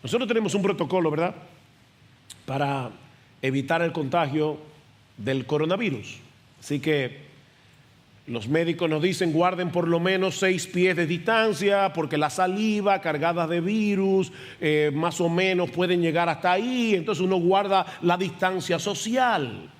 Nosotros tenemos un protocolo, ¿verdad?, para evitar el contagio del coronavirus. Así que los médicos nos dicen guarden por lo menos 6 pies de distancia, porque la saliva cargada de virus más o menos pueden llegar hasta ahí. Entonces uno guarda la distancia social.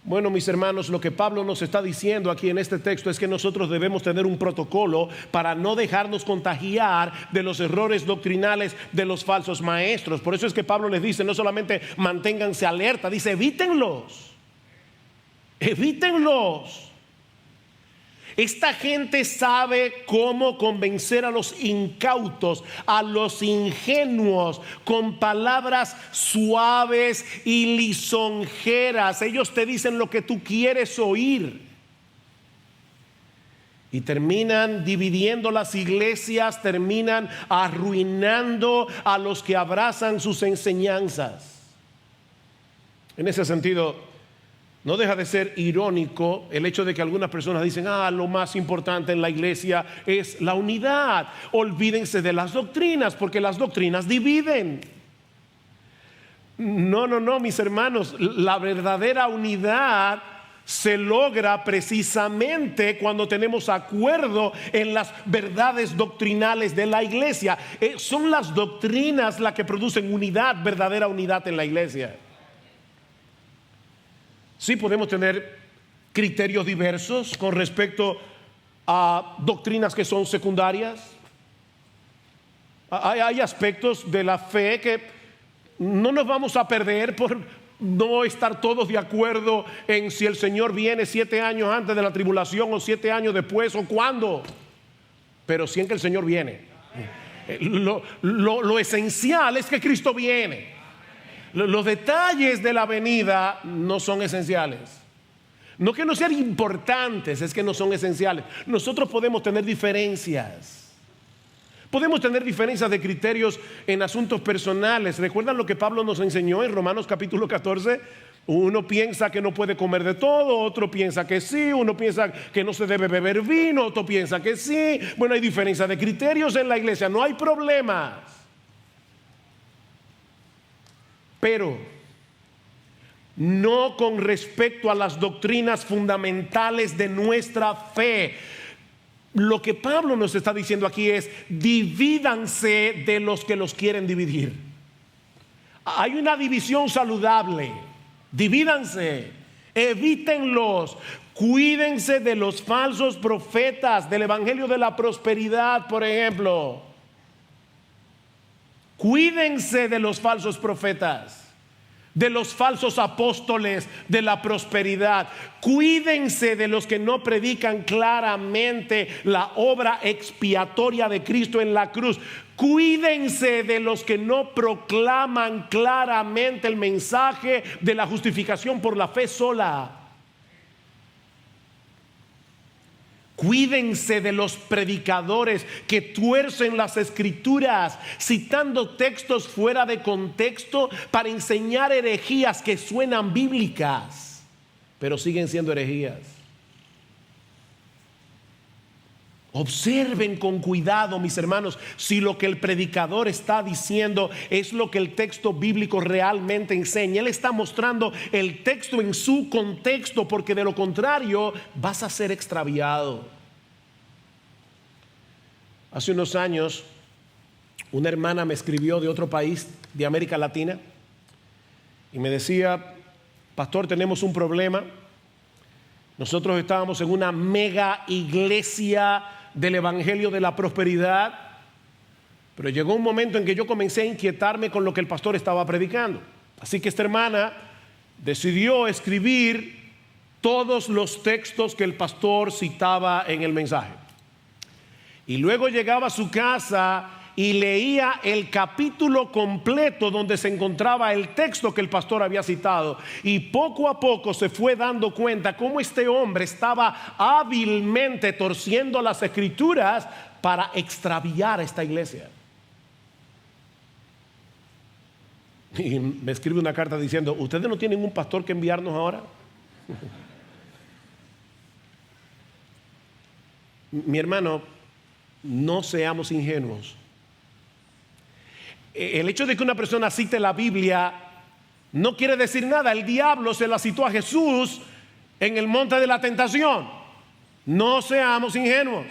Bueno, mis hermanos, lo que Pablo nos está diciendo aquí en este texto es que nosotros debemos tener un protocolo para no dejarnos contagiar de los errores doctrinales de los falsos maestros. Por eso es que Pablo les dice, no solamente manténganse alerta, dice evítenlos. Evítenlos. Esta gente sabe cómo convencer a los incautos, a los ingenuos, con palabras suaves y lisonjeras. Ellos te dicen lo que tú quieres oír. Y terminan dividiendo las iglesias, terminan arruinando a los que abrazan sus enseñanzas. En ese sentido, no deja de ser irónico el hecho de que algunas personas dicen, lo más importante en la iglesia es la unidad. Olvídense de las doctrinas, porque las doctrinas dividen. No, mis hermanos, la verdadera unidad se logra precisamente cuando tenemos acuerdo en las verdades doctrinales de la iglesia. Son las doctrinas las que producen unidad, verdadera unidad en la iglesia. Sí podemos tener criterios diversos con respecto a doctrinas que son secundarias. Hay aspectos de la fe que no nos vamos a perder por no estar todos de acuerdo en si el Señor viene 7 años antes de la tribulación o 7 años después o cuándo. Pero sí en que el Señor viene. Lo esencial es que Cristo viene. Los detalles de la venida no son esenciales. No que no sean importantes, es que no son esenciales. Nosotros podemos tener diferencias. Podemos tener diferencias de criterios en asuntos personales. ¿Recuerdan lo que Pablo nos enseñó en Romanos capítulo 14? Uno piensa que no puede comer de todo, otro piensa que sí, uno piensa que no se debe beber vino, otro piensa que sí. Bueno, hay diferencias de criterios en la iglesia, no hay problemas. Pero no con respecto a las doctrinas fundamentales de nuestra fe. Lo que Pablo nos está diciendo aquí es: divídanse de los que los quieren dividir. Hay una división saludable. Divídanse, evítenlos, cuídense de los falsos profetas del evangelio de la prosperidad, por ejemplo. Cuídense de los falsos profetas, de los falsos apóstoles de la prosperidad. Cuídense de los que no predican claramente la obra expiatoria de Cristo en la cruz. Cuídense de los que no proclaman claramente el mensaje de la justificación por la fe sola. Cuídense de los predicadores que tuercen las escrituras, citando textos fuera de contexto para enseñar herejías que suenan bíblicas, pero siguen siendo herejías. Observen con cuidado, mis hermanos, si lo que el predicador está diciendo es lo que el texto bíblico realmente enseña. Él está mostrando el texto en su contexto, porque de lo contrario vas a ser extraviado. Hace unos años, una hermana me escribió de otro país de América Latina y me decía: pastor, tenemos un problema. Nosotros estábamos en una mega iglesia del evangelio de la prosperidad, pero llegó un momento en que yo comencé a inquietarme con lo que el pastor estaba predicando. Así que esta hermana decidió escribir todos los textos que el pastor citaba en el mensaje, y luego llegaba a su casa y leía el capítulo completo donde se encontraba el texto que el pastor había citado, y poco a poco se fue dando cuenta cómo este hombre estaba hábilmente torciendo las escrituras para extraviar a esta iglesia. Y me escribe una carta diciendo: ¿ustedes no tienen un pastor que enviarnos ahora? Mi hermano, no seamos ingenuos. el hecho de que una persona cite la Biblia no quiere decir nada. El diablo se la citó a Jesús en el monte de la tentación. No seamos ingenuos.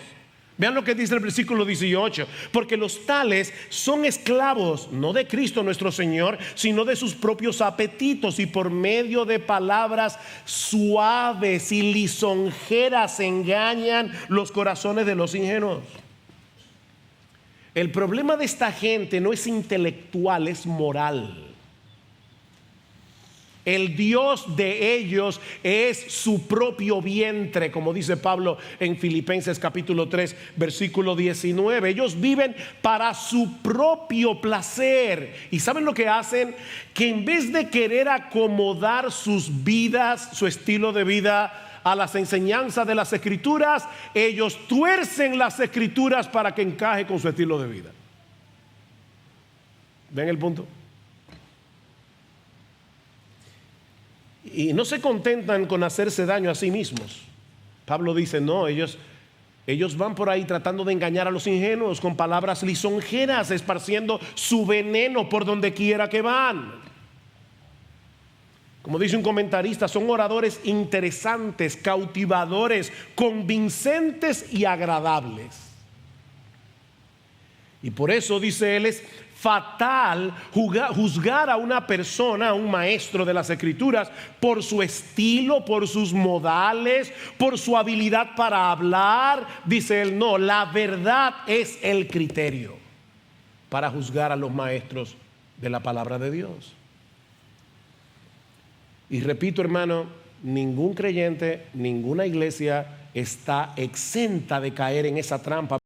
Vean lo que dice el versículo 18. Porque los tales son esclavos, no de Cristo nuestro Señor, sino de sus propios apetitos, y por medio de palabras suaves y lisonjeras engañan los corazones de los ingenuos. El problema de esta gente no es intelectual, es moral. El Dios de ellos es su propio vientre, como dice Pablo en Filipenses capítulo 3 versículo 19. Ellos viven para su propio placer. ¿Y saben lo que hacen? Que en vez de querer acomodar sus vidas, su estilo de vida a las enseñanzas de las Escrituras, ellos tuercen las Escrituras para que encaje con su estilo de vida. ¿Ven el punto? Y no se contentan con hacerse daño a sí mismos. Pablo dice, no, ellos van por ahí tratando de engañar a los ingenuos con palabras lisonjeras, esparciendo su veneno por donde quiera que van. Como dice un comentarista, son oradores interesantes, cautivadores, convincentes y agradables. Y por eso, dice él, es fatal juzgar a una persona, a un maestro de las Escrituras, por su estilo, por sus modales, por su habilidad para hablar. Dice él, no, la verdad es el criterio para juzgar a los maestros de la palabra de Dios. Y repito, hermano, ningún creyente, ninguna iglesia está exenta de caer en esa trampa.